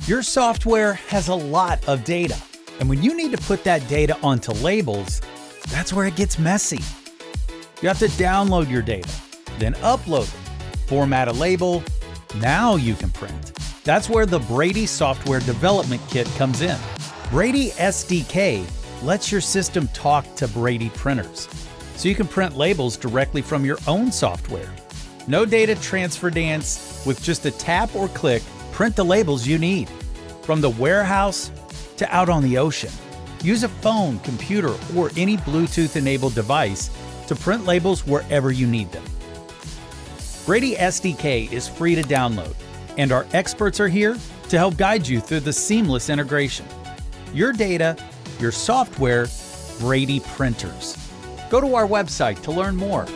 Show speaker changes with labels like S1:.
S1: Your software has a lot of data, and when you need to put that data onto labels, that's where it gets messy. You have to download your data, then upload it, format a label, now you can print. That's where the BRADY software development kit comes in. BRADY SDK lets your system talk to BRADY printers, so you can print labels directly from your own software. No data transfer dance. With just a tap or click, print the labels you need. From the warehouse to out on the ocean. Use a phone, computer, or any Bluetooth-enabled device to print labels wherever you need them. BRADY SDK is free to download, and our experts are here to help guide you through the seamless integration. Your data, your software, BRADY printers. Go to our website to learn more.